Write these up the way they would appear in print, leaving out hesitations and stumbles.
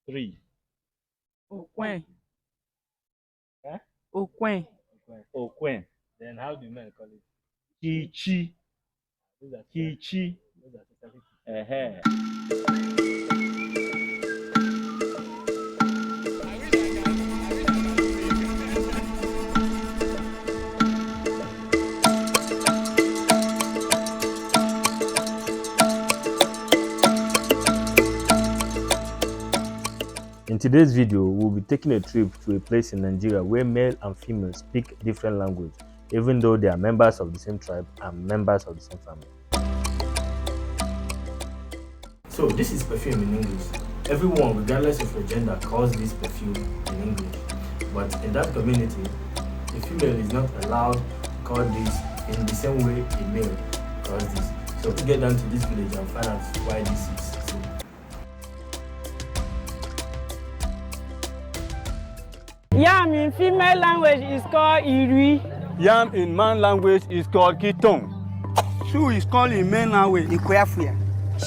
3. Okwen. Huh? Okwen. Okwen. Then how do men call it? Kichi. Kichi. In today's video, we'll be taking a trip to a place in Nigeria where male and female speak different language, even though they are members of the same tribe and members of the same family. So this is perfume in English. Everyone, regardless of your gender, calls this perfume in English. But in that community, a female is not allowed to call this in the same way a male calls this. So to get down to this village and find out why this is. So, Yam in female language is called Irui. Yam in man language is called Kitong. Shoe is called in man language Ikuafia.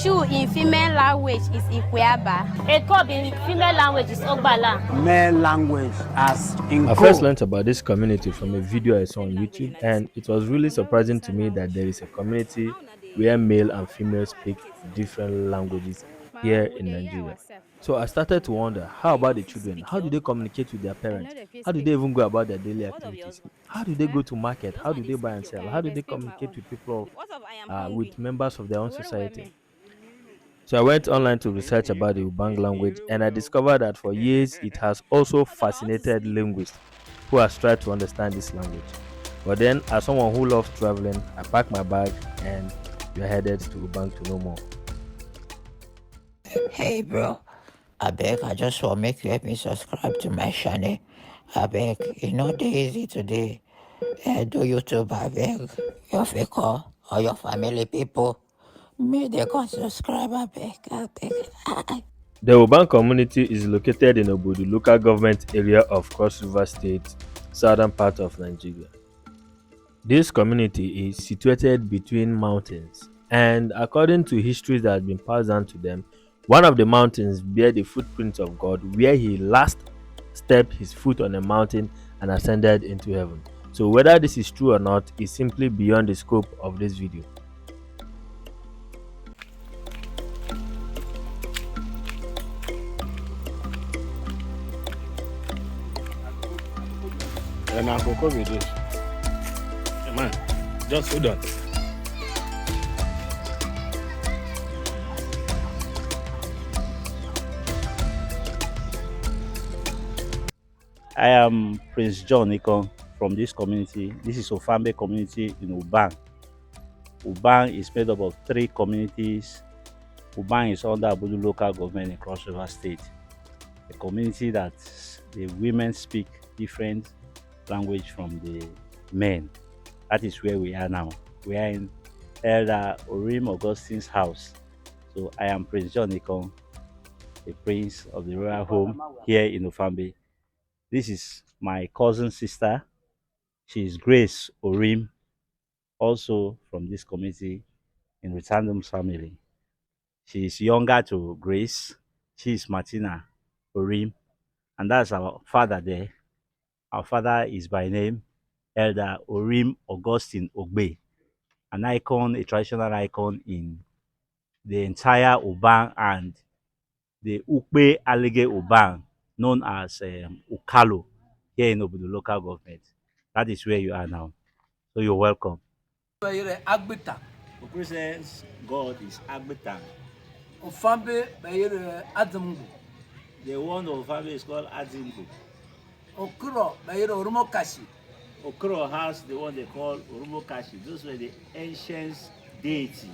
Shoe in female language is Ikuaba. A cob in female language is Ogbala. Male language as in I first learned about this community from a video I saw on YouTube, and it was really surprising to me that there is a community where male and female speak different languages here in Nigeria. So I started to wonder, how about the children? How do they communicate with their parents? How do they even go about their daily activities? How do they go to market? How do they buy and sell? How do they communicate with people, with members of their own society? So I went online to research about the Ubang language, and I discovered that for years it has also fascinated linguists who have tried to understand this language. But then, as someone who loves traveling, I packed my bag and we are headed to Ubang to know more. Hey bro, I beg, I just want to make you help me subscribe to my channel. I beg, you know the easy today. Do YouTube, I beg, your faker or your family people. May they go subscribe, I beg, I beg. The Ubang community is located in Obudu local government area of Cross River State, southern part of Nigeria. This community is situated between mountains, and according to histories that have been passed down to them, one of the mountains bear the footprints of God, where he last stepped his foot on a mountain and ascended into heaven. So whether this is true or not is simply beyond the scope of this video. And I'll go with this. Hey man, just hold on. I am Prince John Nikon from this community. This is Ofambe community in Ubang. Ubang is made up of 3 communities. Ubang is under Obudu local government in Cross River State. A community that the women speak different language from the men. That is where we are now. We are in Elder Orim Augustine's house. So I am Prince John Nikon, the prince of the royal home here in Ofambe. This is my cousin sister. She is Grace Orim, also from this community in Ritandom's family. She is younger to Grace. She is Martina Orim, and that's our father there. Our father is by name Elder Orim Augustine Ogbe, an icon, a traditional icon in the entire Ubang and the Ukbe Alige Ubang, known as Ukalo, here in Obudu local government. That is where you are now. So you're welcome. Agbita. The person's God is Agbetan. Ofambe bayere Adamgu. The one of family is called Adzimbu. Okuro bayere Orumokashi. Okro has the one they call Urumokashi. Those were the ancient deities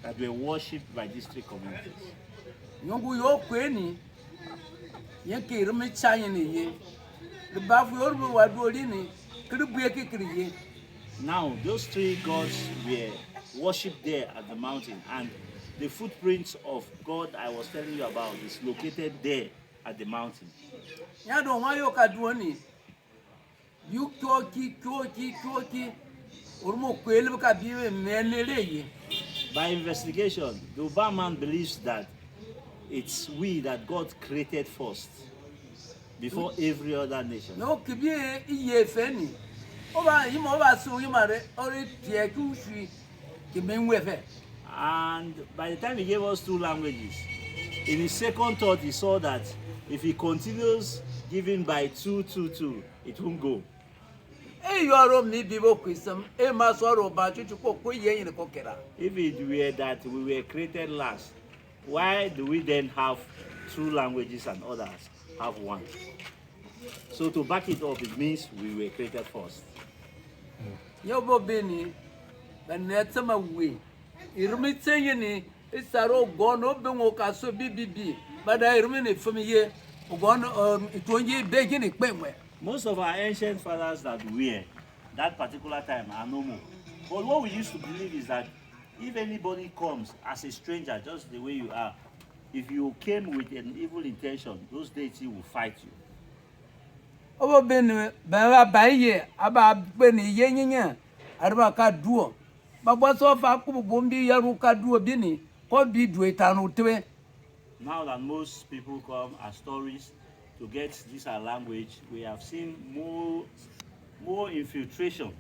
that were worshipped by these 3 communities. Yongu yo kweni. Yenke irumi chayini ye. The bafu yorubu wadolini. Kribuye kikriye. Now, those 3 gods were worshipped there at the mountain, and the footprints of God I was telling you about is located there at the mountain. Yado wayo kaduoni. You toki. Orumo kwele ka biwe menele ye. By investigation, the Ubang man believes that it's we that God created first before every other nation. No kibi iye feni. Oba yimo oba so yimare ori tie kushi kimenwefe. And by the time he gave us 2 languages, in his second thought, he saw that if he continues giving by 2, 2, 2, it won't go. E yoro mi bibo kwisam e masoro ba chuchu ko yen ko kera. If it were that we were created last, why do we then have 2 languages and others have 1? So to back it up, it means we were created first. Yobo beni banetama we. Irumi tsenyini isaro gono bengo kaso bibibi. Bada irumi ne famiye gono itonje begini kpemwe. Most of our ancient fathers that were that particular time are no more. But what we used to believe is that if anybody comes as a stranger, just the way you are, if you came with an evil intention, those deities will fight you. Obo beni ba baye aba beni yenyinya arba ka duo. Bagba so fa ku bombi yaru ka duo bini ko bi duo tanu twe. Now that most people come as tourists to get this our language, we have seen more infiltration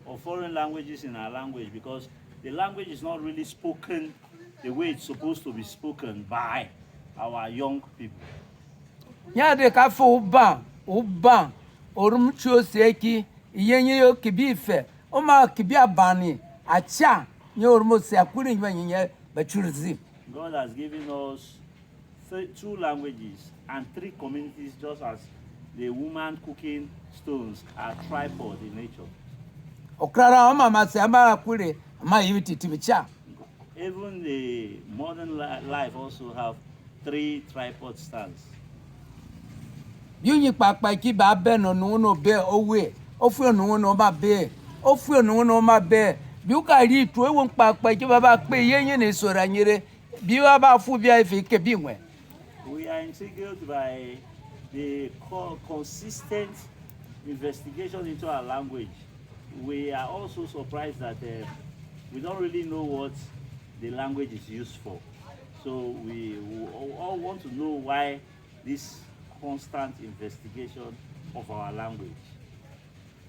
of foreign languages in our language because the language is not really spoken the way it's supposed to be spoken by our young people. Nya de ka fo uban orum chuo seki yenye yo kibife o ma kibia bani acha nye orum se akuri nyenye bachurzi. God has given us 2 languages and 3 communities, just as the woman cooking stones are tripod in nature. Okrara o mama se ama akuri ma yiti timicha. Even the modern life also have 3 tripod stands. Yunyi papa ki ba be no no be owe ofu no ma be ofu no ma be bi u ka ri tu ewo papa ki baba pe yenye ne sora nyire bi wa ba fu bi ife ke bi nwe. We are intrigued by the consistent investigation into our language. We are also surprised that we don't really know what the language is used for. So we all want to know why this constant investigation of our language.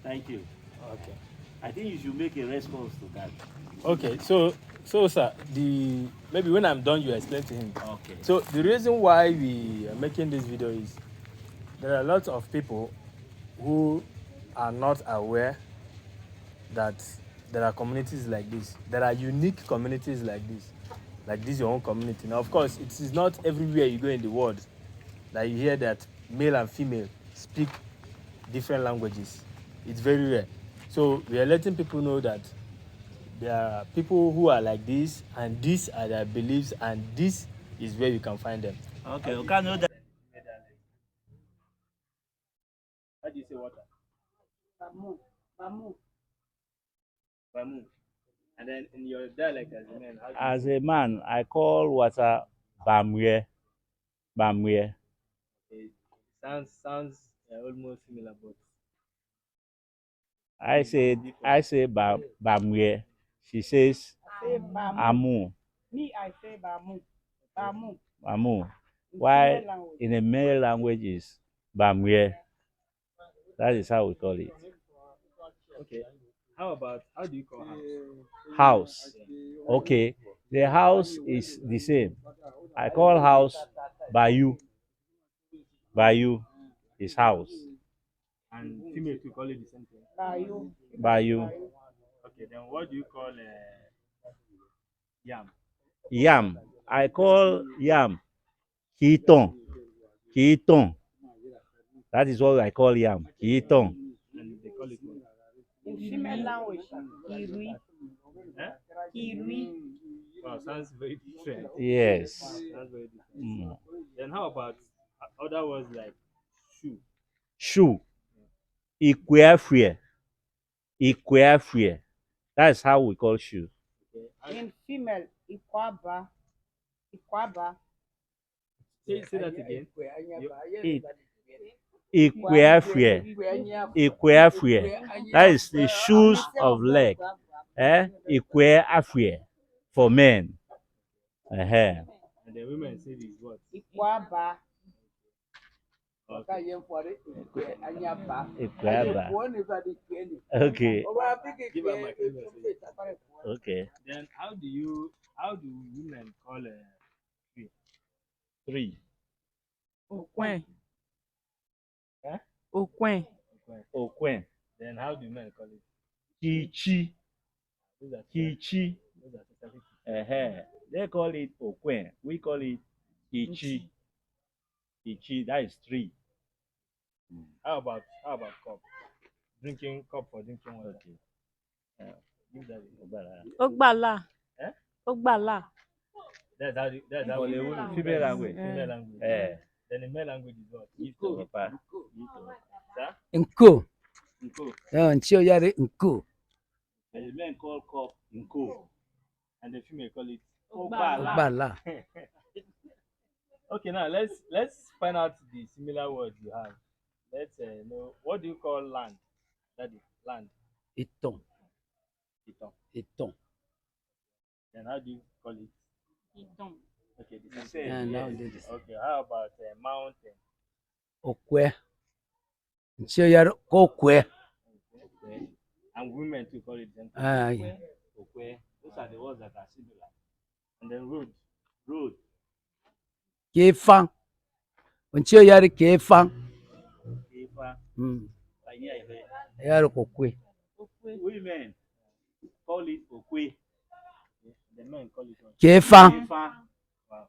Thank you. Okay. I think you should make a response to that. Okay, so sir, maybe when I'm done, you explain to him. Okay. So the reason why we are making this video is there are lots of people who are not aware that there are communities like this. There are unique communities like this your own community. Now, of course, it is not everywhere you go in the world that you hear that male and female speak different languages. It's very rare. So we are letting people know that there are people who are like this, and these are their beliefs, and this is where you can find them. Okay, you can know that. How do you say water? Bamu. And then in your dialect as a man, As a man, I call water bamwe. Bamwe. it sounds almost similar, but I say bamwe. She says amu. Me, I say bamu. Bamu. Amu. Why in a male language is bamwe. That is how we call it. okay. How do you call house? House. Okay. The house is the same. I call house Bayu. Bayu is house. And female to call it the same thing. Bayu. Bayu. Okay, then what do you call yam? Yam. I call yam Kiton. Kiton. That is what I call yam. Kiton. And they call it what? In female language, Kirui. Eh? Kirui. Wow, sounds very different. Yes. Sounds very different. Then how about other words like shoe? Shoe. Ikweafrie. Ikweafrie. That's how we call shoe. Okay. In female, Ikwaba. Ikwaba. Say that again. Ikweafrie. Ikweafrie. That is the shoes of leg. Ikweafrie for men. And And the women say this what? Ikwaba. Okay. Ekwaba. Okay. Give her my okay. Then how do women call tree? Three. Okwen. Huh? Okwen. Okwen. Then how do men call it? Kichi. Those are Kichi. those are specific. They call it Okwen. We call it Kichi. Kichi. That is three. How about cup? Drinking cup for drinking water. Okay. Give that Ogbala. Eh? Ogbala. That's how For the women, female language. female language. Then the male language is what? Ito. Papa. Sir? Nko. Nko. Nchio yare nko. And the men call cup Nko. And the female call it Ogbala. Bala. Okay, now let's find out the similar words you have. Let's know, what do you call land? That is land. Iton. Iton. Iton. Then how do you call it? Idom. Okay, the same. Now Yes. this. Okay, how about mountain? Okwe. Nchio yare kokwe. Okay. And women too call it them. Aye. Okay. Those are the words that are similar. And then road. Road. Kefang. Nchio yare kefang. Ifa. Yare kokwe. Women call it Okwe. The men call it what? Kefang. Ifa. Wow.